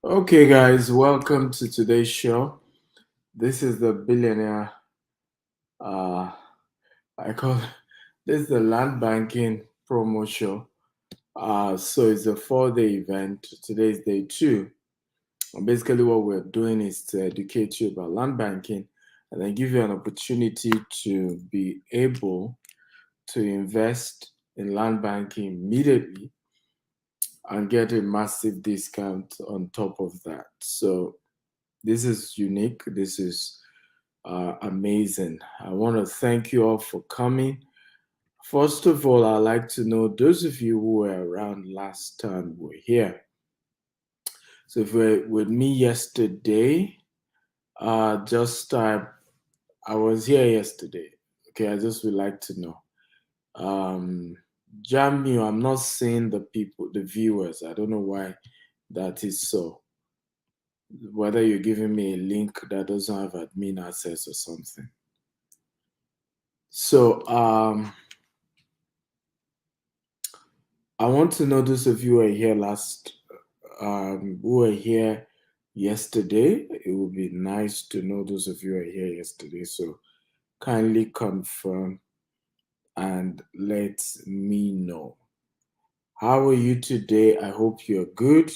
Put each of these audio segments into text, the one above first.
Okay, guys, welcome to today's show. This is the billionaire. Uh, I call this is the land banking promo show. So it's a 4-day event. Today is day two. And basically, what we're doing is to educate you about land banking and then give you an opportunity to be able to invest in land banking immediately and get a massive discount on top of that. So this is unique. This is amazing. I want to thank you all for coming. First of all, I'd like to know those of you who were around last time were here. So if you were with me yesterday, just I was here yesterday. Okay, I just would like to know. Um, Jamie, I'm not seeing the people, the viewers. I don't know why that is so. Whether you're giving me a link that doesn't have admin access or something. So I want to know those of you who were here who were here yesterday. It would be nice to know those of you who were here yesterday. So kindly confirm and let me know. How are you today? I hope you're good.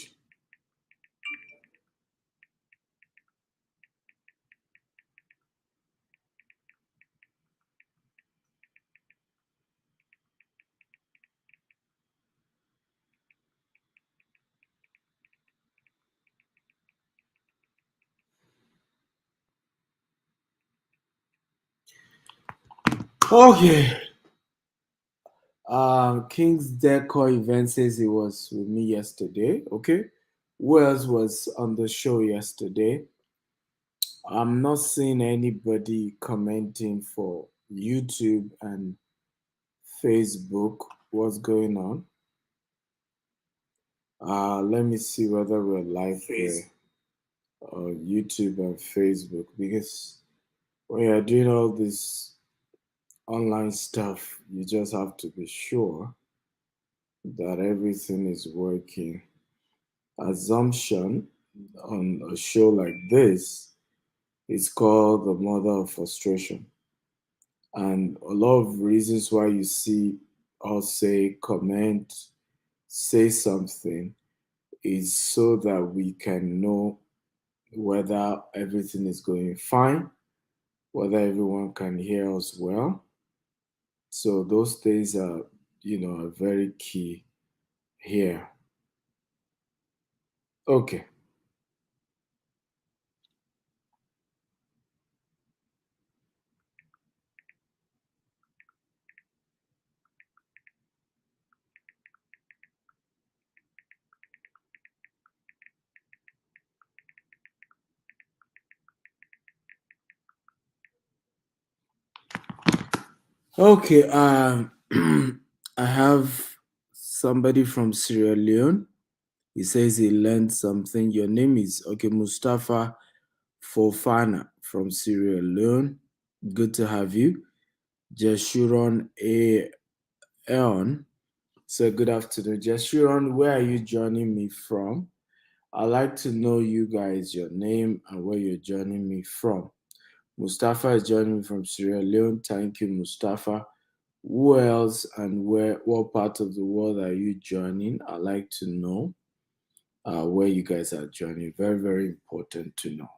Okay. King's Decor Event says he was with me yesterday. Okay. Who else was on the show yesterday? I'm not seeing anybody commenting for YouTube and Facebook. What's going on? Let me see whether we're live there on YouTube and Facebook because when you're doing all this online stuff, you just have to be sure that everything is working. Assumption on a show like this is called the mother of frustration. And a lot of reasons why you see us say, comment, say something is so that we can know whether everything is going fine, whether everyone can hear us well. So those things are very key here. Okay. Okay. I have somebody from Sierra Leone. He says he learned something. Your name is Mustafa Fofana from Sierra Leone. Good to have you. Jeshuron Eon. So good afternoon. Jeshuron, where are you joining me from? I'd like to know you guys, your name and where you're joining me from. Mustafa is joining me from Sierra Leone. Thank you, Mustafa. Who else and what part of the world are you joining? I'd like to know where you guys are joining. Very, very important to know.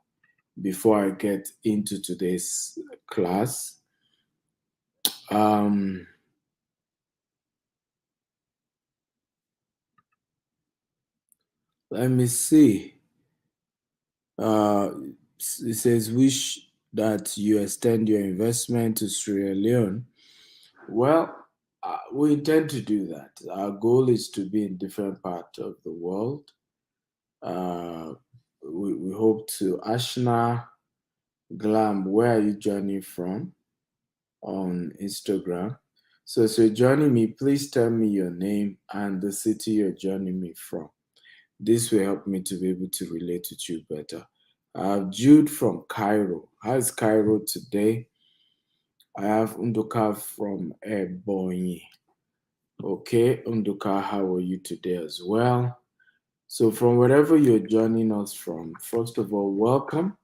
Before I get into today's class, um, let me see. Uh, it says, wish that you extend your investment to Sierra Leone. Well, we intend to do that. Our goal is to be in different parts of the world. Uh, we hope to. Ashna Glam, where are you joining from on Instagram? So you're joining me, please tell me your name and the city you're joining me from. This will help me to be able to relate with you better. Jude from Cairo. How is Cairo today? I have Unduka from Ebonyi. Okay, Unduka, how are you today as well? So, from wherever you're joining us from, first of all, welcome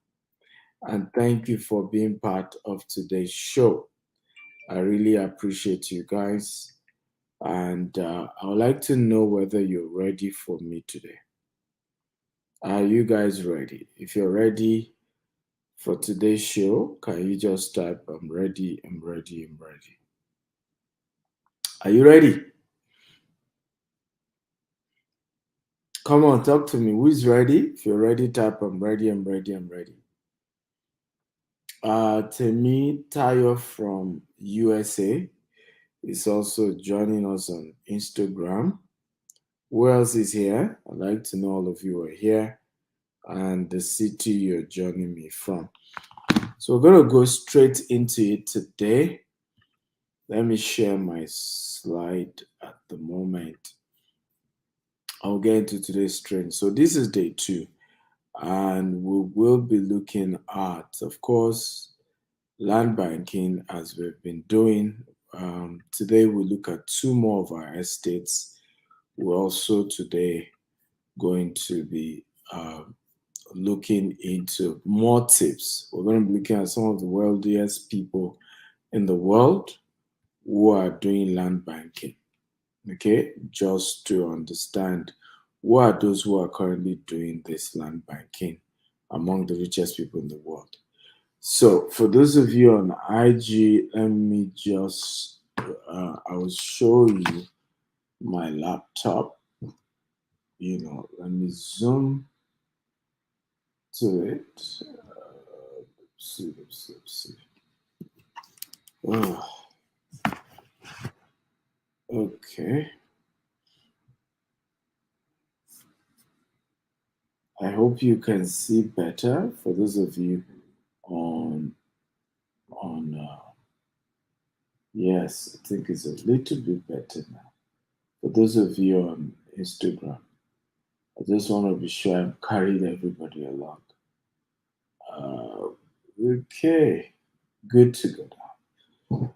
and thank you for being part of today's show. I really appreciate you guys. And I would like to know whether you're ready for me today. Are you guys ready? If you're ready for today's show, can you just type, I'm ready, I'm ready, I'm ready. Are you ready? Come on, talk to me. Who's ready? If you're ready, type, I'm ready, I'm ready, I'm ready. Temi Tayo from USA is also joining us on Instagram. Who else is here? I'd like to know all of you are here and the city you're joining me from. So we're going to go straight into it today. Let me share my slide at the moment. I'll get into today's trend. So this is day 2, and we will be looking at, of course, land banking as we've been doing. Today we look at 2 more of our estates. We're also today going to be looking into more tips. We're going to be looking at some of the wealthiest people in the world who are doing land banking. Okay, just to understand who are those who are currently doing this land banking among the richest people in the world. So, for those of you on IG, let me just, I will show you my laptop. Let me zoom to it. Let's see. Oh, okay. I hope you can see better. For those of you on yes, I think it's a little bit better now. For those of you on Instagram, I just want to be sure I'm carrying everybody along. Uh, okay, good to go now.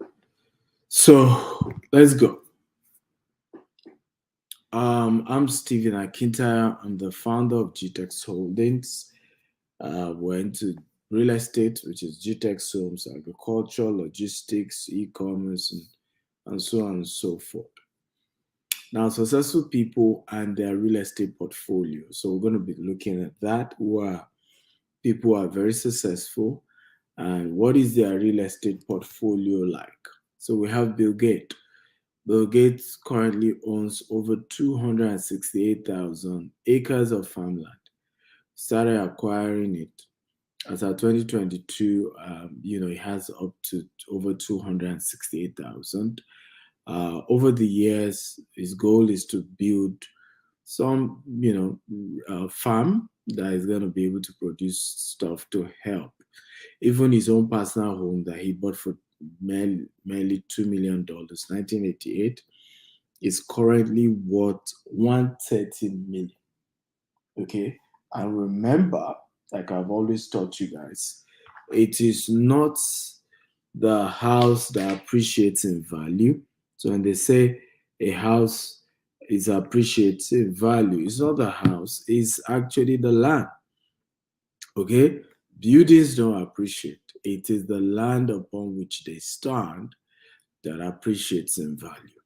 So let's go. I'm Stephen Akintayo. I'm the founder of GTEX Holdings. We're into real estate, which is GTEX Homes, agriculture, logistics, e-commerce, and so on and so forth. Now, successful people and their real estate portfolio. So we're going to be looking at that. Who are people who are very successful, and what is their real estate portfolio like? So we have Bill Gates. Bill Gates currently owns over 268,000 acres of farmland. Started acquiring it as of 2022. He has up to over 268,000. Over the years, his goal is to build some, farm that is going to be able to produce stuff to help. Even his own personal home that he bought for merely $2 million, 1988, is currently worth 130 million. Okay, and remember, like I've always taught you guys, it is not the house that appreciates in value. So when they say a house is appreciating value, it's not the house, it's actually the land. Okay, buildings don't appreciate, it is the land upon which they stand that appreciates in value.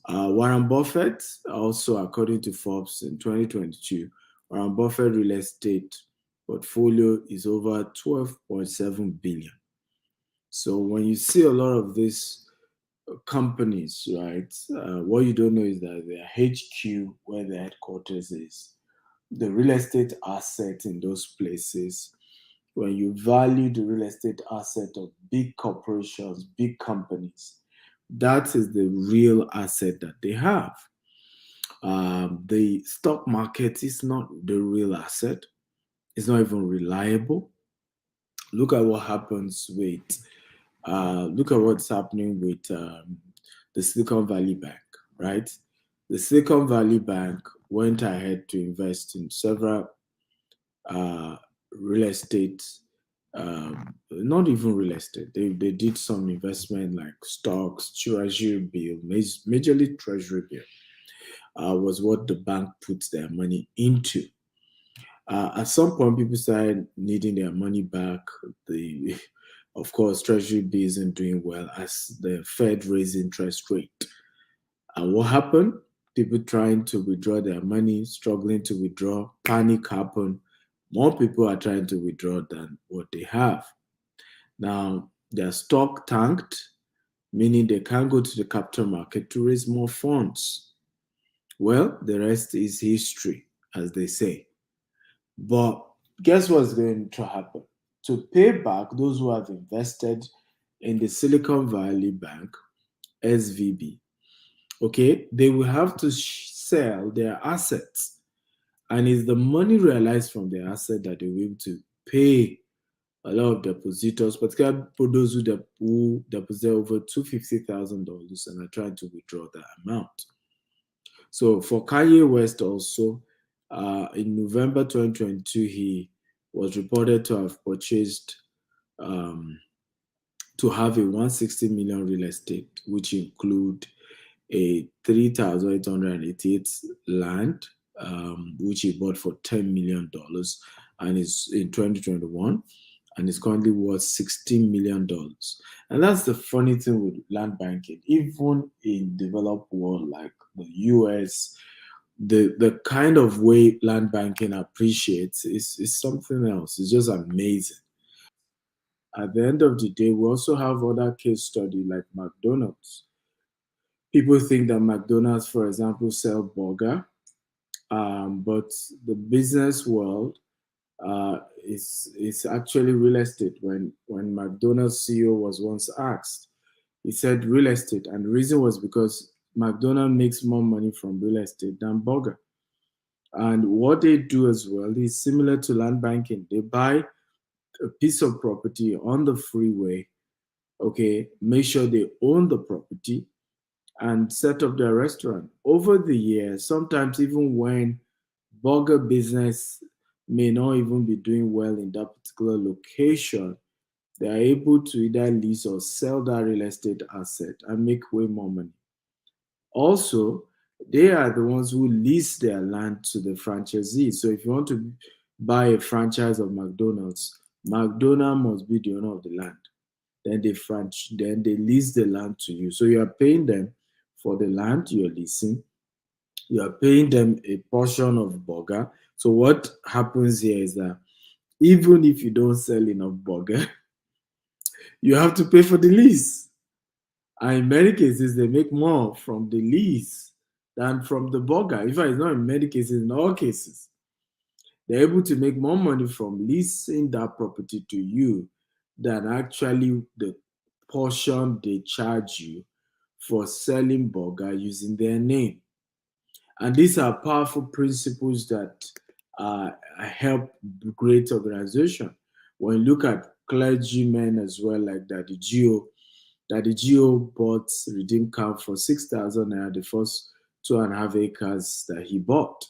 Warren Buffett, also according to Forbes in 2022, Warren Buffett real estate portfolio is over 12.7 billion. So when you see a lot of these companies, right, what you don't know is that their HQ, where the headquarters is, the real estate asset in those places, when you value the real estate asset of big corporations, big companies, that is the real asset that they have. The stock market is not the real asset. It's not even reliable. Look at what happens with, look at what's happening with the Silicon Valley Bank, right? The Silicon Valley Bank went ahead to invest in several real estate, not even real estate. They did some investment like stocks, treasury bill, majorly treasury bill. was what the bank puts their money into. At some point, people started needing their money back. The, of course, Treasury B isn't doing well as the Fed raised interest rate. And what happened? People trying to withdraw their money, struggling to withdraw, panic happened. More people are trying to withdraw than what they have. Now, their stock tanked, meaning they can't go to the capital market to raise more funds. Well, the rest is history, as they say. But guess what's going to happen? To pay back those who have invested in the Silicon Valley Bank, SVB, okay, they will have to sell their assets. And it's the money realized from the asset that they will be able to pay a lot of depositors, particularly for those who deposit over $250,000 and are trying to withdraw that amount. So for Kanye West also, in November 2022, he was reported to have purchased um, to have a 160 million real estate, which include a 3,888 land, which he bought for $10 million, and is in 2021, and is currently worth $16 million. And that's the funny thing with land banking. Even in developed world like the US, the kind of way land banking appreciates is something else. It's just amazing. At the end of the day, we also have other case study like McDonald's. People think that McDonald's, for example, sell burger, but the business world is actually real estate. When McDonald's CEO was once asked, he said real estate, and the reason was because McDonald's makes more money from real estate than burger. And what they do as well is similar to land banking. They buy a piece of property on the freeway, okay, make sure they own the property and set up their restaurant. Over the years, sometimes even when burger business may not even be doing well in that particular location, they are able to either lease or sell that real estate asset and make way more money. Also, they are the ones who lease their land to the franchisees. So if you want to buy a franchise of McDonald's, McDonald's must be the owner of the land. Then they lease the land to you. So you are paying them for the land you're leasing. You are paying them a portion of burger. So what happens here is that even if you don't sell enough burger, you have to pay for the lease. And in many cases, they make more from the lease than from the burger. In fact, it's not in many cases, in all cases. They're able to make more money from leasing that property to you than actually the portion they charge you for selling burger using their name. And these are powerful principles that help great organization. When you look at clergymen as well, like that the Geo bought Redeem Camp for 6,000 naira, the first 2.5 acres that he bought.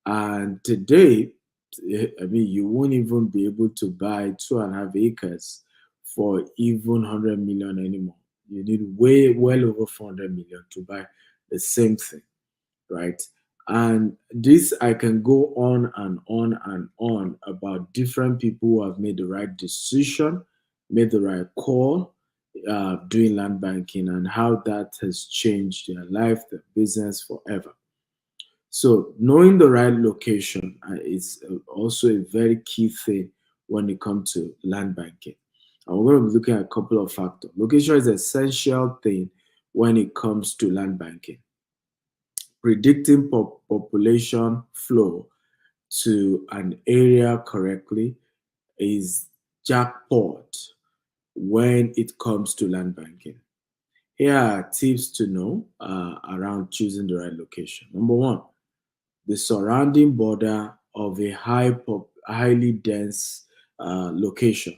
And today, I mean, you won't even be able to buy 2.5 acres for even 100 million anymore. You need well over 400 million to buy the same thing, right? And this, I can go on and on and on about different people who have made the right decision, made the right call, doing land banking, and how that has changed their life, their business forever. So knowing the right location is also a very key thing when it comes to land banking. And we're going to be looking at a couple of factors. Location is an essential thing when it comes to land banking. Predicting population flow to an area correctly is jackpot when it comes to land banking. Here are tips to know around choosing the right location. Number one, the surrounding border of a highly dense location.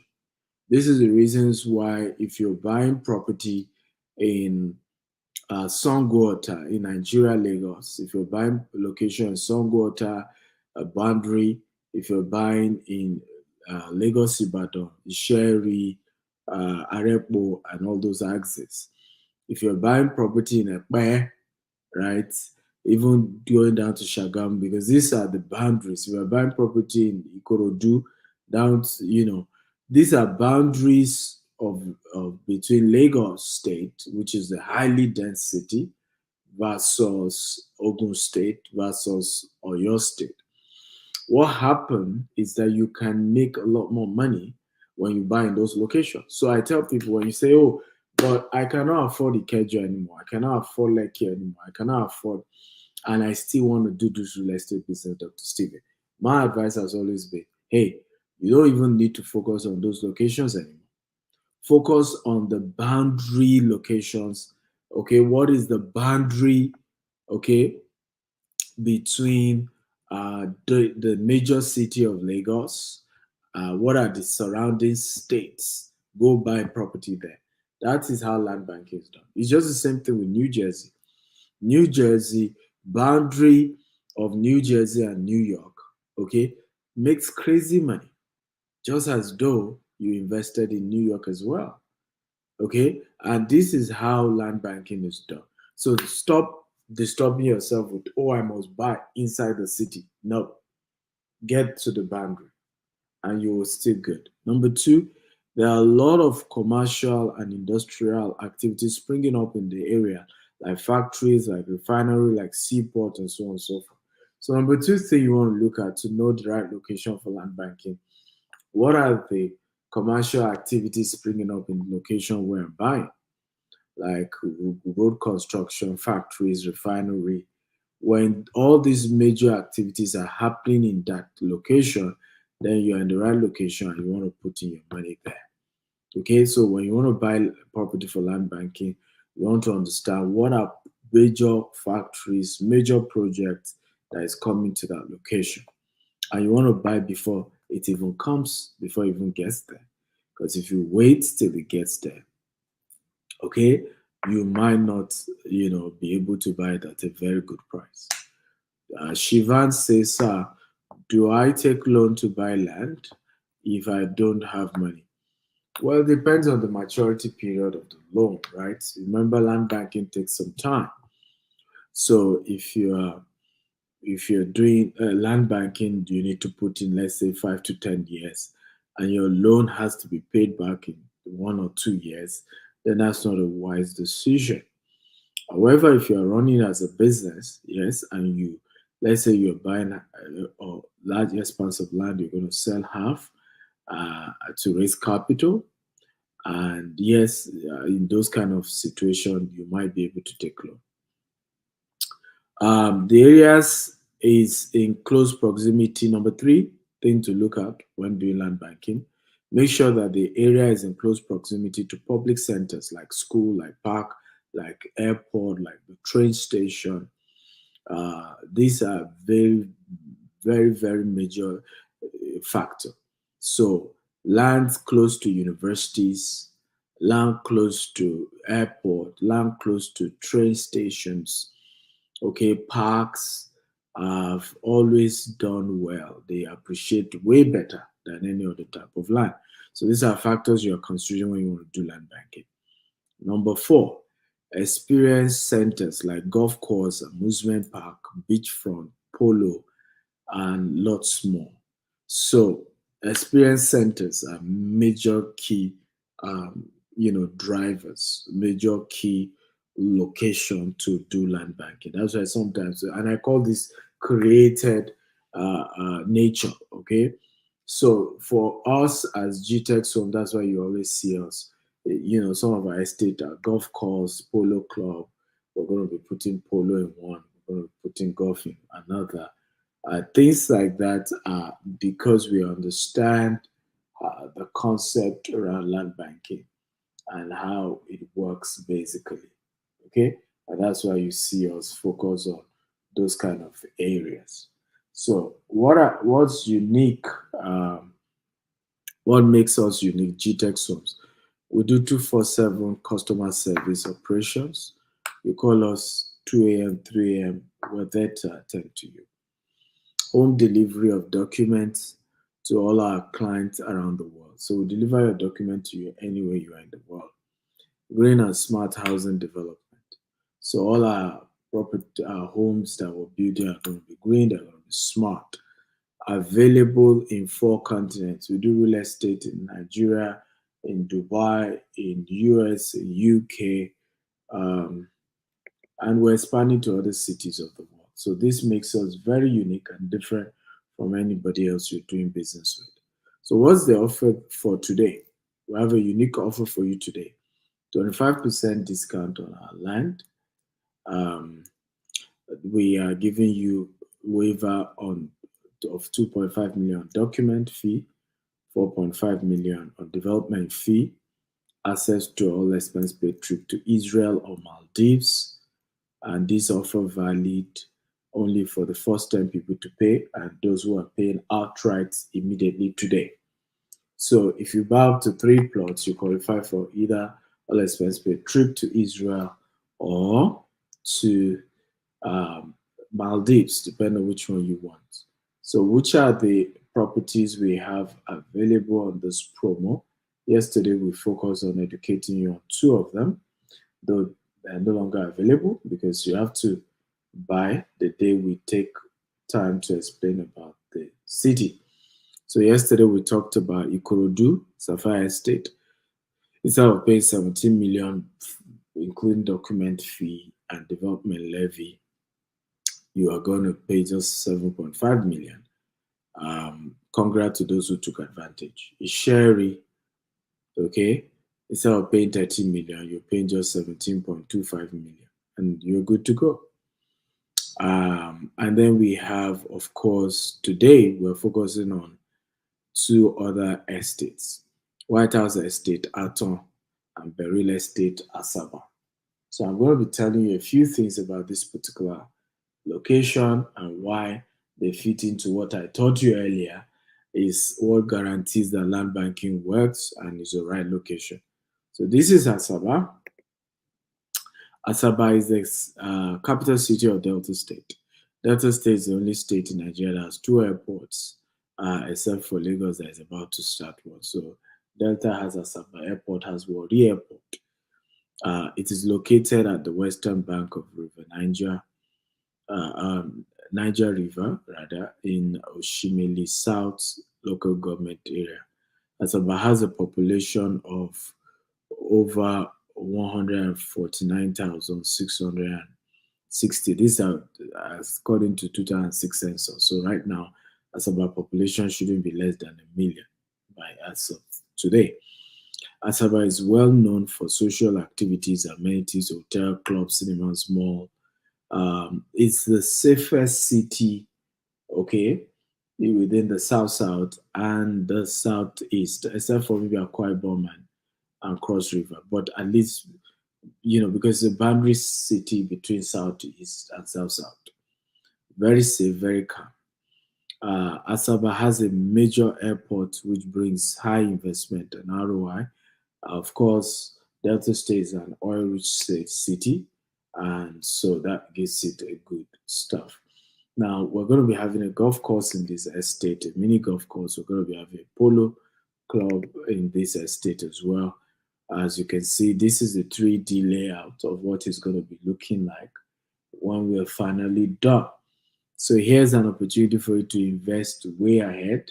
This is the reasons why if you're buying property in Songwater in Nigeria, Lagos, if you're buying a location in Songwater, a boundary, if you're buying in Lagos, Ibadan, Isheri, Arepo, and all those axes. If you're buying property in Ekpe, right, even going down to Shagam, because these are the boundaries. We are buying property in Ikorodu, down to, these are boundaries of between Lagos State, which is the highly dense city, versus Ogun State versus Oyo State. What happened is that you can make a lot more money when you buy in those locations. So I tell people, when you say, "Oh, but I cannot afford Ikeja anymore. I cannot afford Lekki anymore. I cannot afford," and I still want to do this real estate business, Dr. Steven. My advice has always been, hey, you don't even need to focus on those locations anymore. Focus on the boundary locations. Okay, what is the boundary? Okay, between the major city of Lagos, what are the surrounding states? Go buy property there. That is how land banking is done. It's just the same thing with New Jersey. New Jersey, boundary of New Jersey and New York, okay, makes crazy money, just as though you invested in New York as well. Okay, and this is how land banking is done. So stop disturbing yourself with, oh, I must buy inside the city. No, get to the boundary and you will still good. Number two, there are a lot of commercial and industrial activities springing up in the area, like factories, like refinery, like seaport, and so on and so forth. So number two thing you want to look at to know the right location for land banking, what are the commercial activities springing up in the location where I'm buying? Like road construction, factories, refinery. When all these major activities are happening in that location, then you're in the right location and you want to put in your money there. Okay, so when you want to buy property for land banking, you want to understand what are major factories, major projects that is coming to that location. And you want to buy before it even comes, before it even gets there. Because if you wait till it gets there, okay, you might not, be able to buy it at a very good price. Shivan says, sir, do I take loan to buy land if I don't have money? Well, it depends on the maturity period of the loan, right? Remember, land banking takes some time. So if you're doing land banking, you need to put in, let's say, 5 to 10 years, and your loan has to be paid back in 1 or 2 years, then that's not a wise decision. However, if you are running as a business, yes, and let's say you're buying a large expanse of land, you're going to sell half to raise capital, and yes, in those kind of situations, you might be able to take loan. The areas is in close proximity. Number three thing to look at when doing land banking, make sure that the area is in close proximity to public centers like school, like park, like airport, like the train station. These are very, very, very major factor. So land close to universities, land close to airport, land close to train stations, okay, parks have always done well. They appreciate way better than any other type of land. So these are factors you are considering when you want to do land banking. Number four, experience centers like golf course, amusement park, beachfront, polo, and lots more. So experience centers are major key, drivers, major key location to do land banking. That's why sometimes, and I call this created nature. Okay, so for us as GTech Home, that's why you always see us. Some of our estate are golf course, polo club. We're going to be putting polo in one. We're going to be putting golf in another. Things like that are because we understand the concept around land banking and how it works basically. Okay, and that's why you see us focus on those kind of areas. So what's unique? What makes us unique? GTech Homes. We do 24/7 customer service operations. You call us 2 a.m., 3 a.m. We're there to attend to you. Home delivery of documents to all our clients around the world. So we deliver your document to you anywhere you are in the world. Green and smart housing development. So all our property homes that we're building are going to be green, they're going to be smart. Available in 4 continents. We do real estate in Nigeria, in Dubai, in US, in UK, um, and we're expanding to other cities of the world. So this makes us very unique and different from anybody else you're doing business with. So what's the offer for today? We have a unique offer for you today. 25% discount on our land. Um, we are giving you waiver on of 2.5 million document fee, 4.5 million on development fee, access to all expense paid trip to Israel or Maldives, and this offer valid only for the first 10 people to pay and those who are paying outright immediately today. So if you buy up to 3 plots, you qualify for either all expense paid trip to Israel or to um, Maldives, depending on which one you want. So, which are the properties we have available on this promo? Yesterday, we focused on educating you on two of them, though they're no longer available because you have to buy the day we take time to explain about the city. So, yesterday, we talked about Ikorodu, Sapphire Estate. Instead of paying 17 million, including document fee and development levy, you are going to pay just 7.5 million. Congrats to those who took advantage. Sherry, okay, instead of paying 13 million, you're paying just 17.25 million, and you're good to go. And then we have, of course, today we're focusing on two other estates: White House Estate, Aton, and Beryl Estate, Asaba. So I'm going to be telling you a few things about this particular location and why they fit into what I told you earlier is what guarantees that land banking works and is the right location. So this is Asaba. Asaba is the capital city of Delta State. Delta State is the only state in Nigeria that has two airports, except for Lagos that is about to start one. So Delta has Asaba Airport, has Warri Airport. It is located at the western bank of River Niger, uh, um, Niger River, rather, in Oshimili South local government area. Asaba has a population of over 149,660. These are according to 2006 census. So right now, Asaba population shouldn't be less than a million by as of today. Asaba is well known for social activities, amenities, hotel, clubs, cinemas, mall. It's the safest city, okay, within the south and the southeast, except for maybe Akwa Ibom and Cross River. But at least, because the boundary city between southeast and south. Very safe, very calm. Asaba has a major airport which brings high investment and ROI. Of course, Delta State is an oil-rich city, and so that gives it a good stuff. Now, we're going to be having a golf course in this estate, a mini golf course. We're going to be having a polo club in this estate as well. As you can see, this is the 3D layout of what it's going to be looking like when we're finally done. So here's an opportunity for you to invest way ahead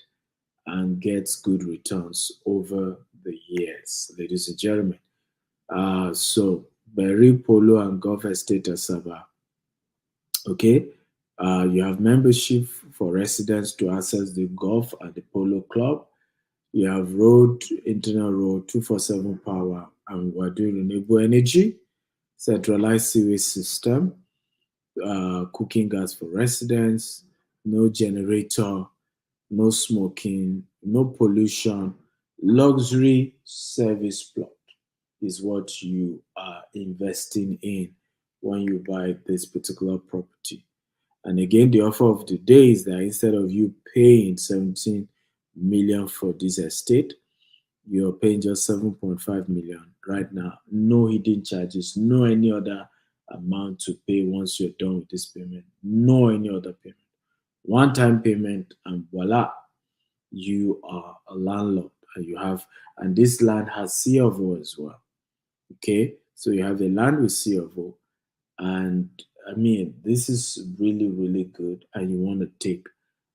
and get good returns over the years, ladies and gentlemen. So Berry Polo and Golf Estate Asaba. Okay, you have membership for residents to access the golf at the Polo Club. You have road, internal road, 247 power, and we're doing renewable energy, centralized sewage system, cooking gas for residents, no generator, no smoking, no pollution, luxury service plot is what you are investing in when you buy this particular property. And again, the offer of the day is that instead of you paying 17 million for this estate, you're paying just 7.5 million right now. No hidden charges, no any other amount to pay once you're done with this payment. No any other payment. One time payment, and voila, you are a landlord and and this land has C of O as well. Okay, so you have a land with C of O, and I mean, this is really, really good, and you want to take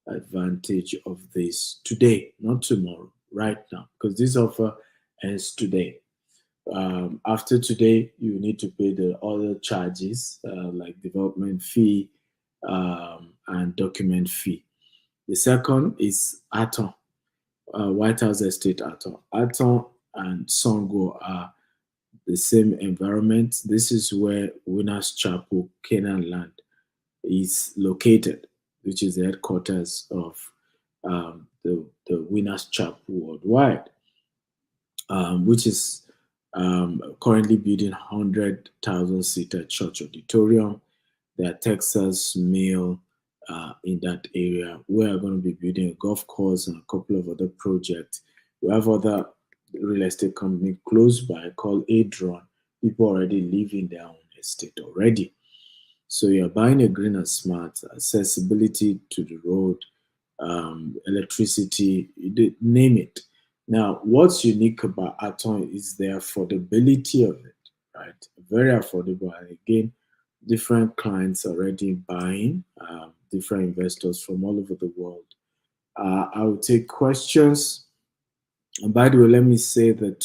advantage of this today, not tomorrow, right now, because this offer ends today. After today, you need to pay the other charges like development fee and document fee. The second is Atom, White House Estate Atom. Atom and Songo are the same environment. This is where Winners Chapel, Canaan Land, is located, which is the headquarters of the Winners Chapel Worldwide, which is currently building 100,000 seater church auditorium. There are Texas Mill in that area. We are going to be building a golf course and a couple of other projects. We have other real estate company close by called Adron. People already live in their own estate already. So you're buying a green and smart, accessibility to the road, electricity, name it. Now, what's unique about Atom is the affordability of it, right? Very affordable. And again, different clients already buying, different investors from all over the world. I will take questions. And by the way, let me say that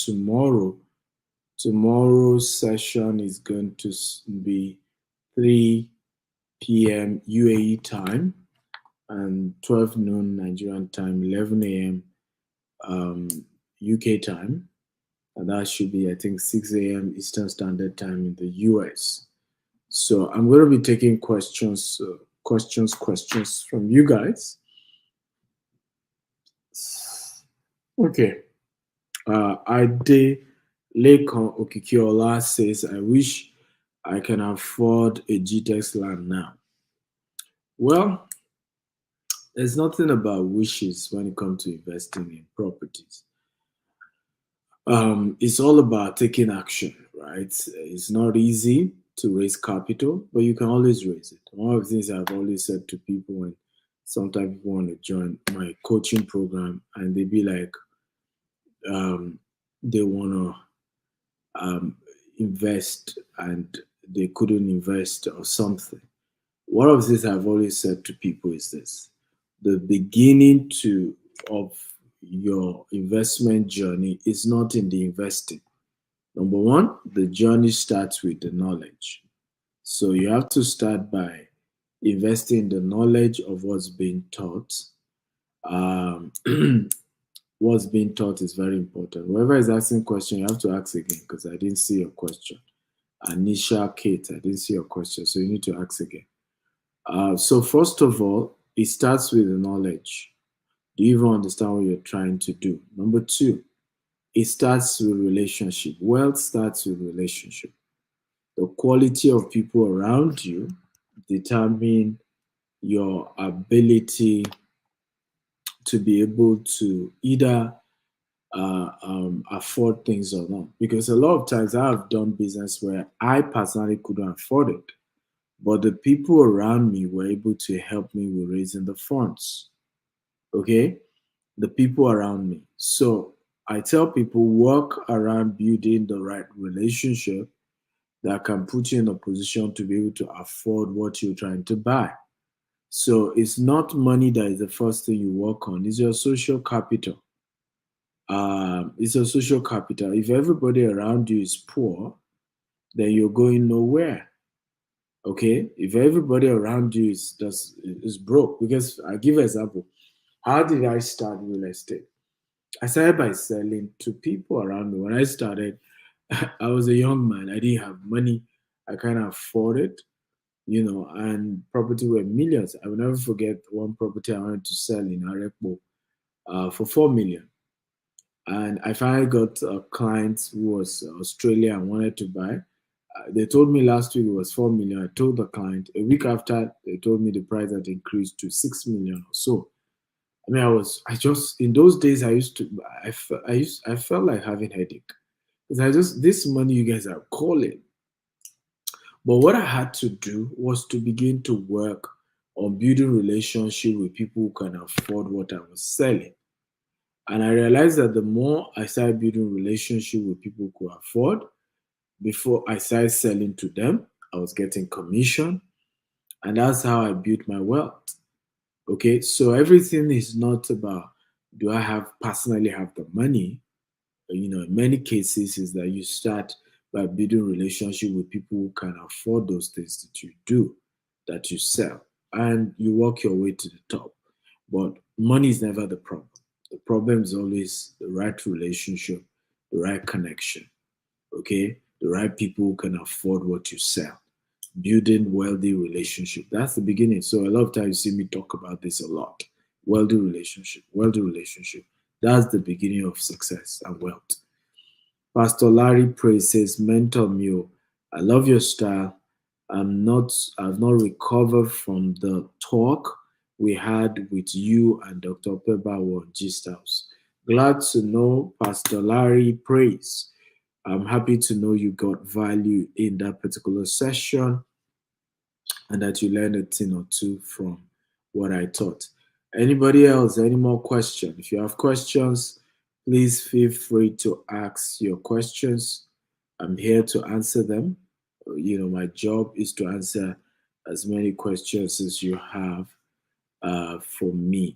tomorrow's session is going to be 3 p.m. UAE time and 12 noon Nigerian time, 11 a.m. UK time, and that should be, I think, 6 a.m. Eastern Standard Time in the US. So I'm going to be taking questions from you guys. Okay. Ade Lekan Okikiola says, I wish I can afford a GTEx land now. Well, there's nothing about wishes when it comes to investing in properties. It's all about taking action, right? It's not easy to raise capital, but you can always raise it. One of the things I've always said to people when sometimes people want to join my coaching program and they be like, they want to invest and they couldn't invest or something. One of the things I've always said to people is this: the beginning to of your investment journey is not in the investing. Number one, the journey starts with the knowledge. So you have to start by investing in the knowledge of what's being taught. Um, what's being taught is very important. Whoever is asking question, you have to ask again because I didn't see your question. Anisha Kate, I didn't see your question, so you need to ask again. So first of all, it starts with the knowledge. Do you even understand what you're trying to do? Number two, it starts with relationship. Wealth starts with relationship. The quality of people around you determine your ability to be able to either afford things or not. Because a lot of times I have done business where I personally couldn't afford it, but the people around me were able to help me with raising the funds. Okay, the people around me. So I tell people work around building the right relationship that can put you in a position to be able to afford what you're trying to buy. So it's not money that is the first thing you work on, it's your social capital. It's a social capital. If everybody around you is poor, then you're going nowhere. Okay? If everybody around you is broke, because I give an example. How did I start real estate? I started by selling to people around me. When I started, I was a young man. I didn't have money. I can't afford it, and property were millions. I will never forget one property I wanted to sell in Arepo for 4 million. And I finally got a client who was Australia and wanted to buy. They told me last week it was 4 million. I told the client a week after they told me the price had increased to 6 million or so. I mean, I just in those days I used to, I felt like having headache because this money you guys are calling. But what I had to do was to begin to work on building relationship with people who can afford what I was selling. And I realized that the more I started building relationship with people who could afford, before I started selling to them, I was getting commission. And that's how I built my wealth. Okay, so everything is not about do I have personally have the money. In many cases is that you start by building relationship with people who can afford those things that you do, that you sell, and you work your way to the top. But money is never the problem. The problem is always the right relationship, the right connection. Okay, the right people who can afford what you sell, building wealthy relationship. That's the beginning. So a lot of times you see me talk about this a lot. Wealthy relationship, wealthy relationship. That's the beginning of success and wealth. Pastor Larry Praise says, Mentor Mule, I love your style. I've not recovered from the talk we had with you and Dr. Pebawa on Gist House. Glad to know Pastor Larry Praise. I'm happy to know you got value in that particular session and that you learned a thing or two from what I taught. Anybody else, any more questions? If you have questions, please feel free to ask your questions. I'm here to answer them. My job is to answer as many questions as you have for me.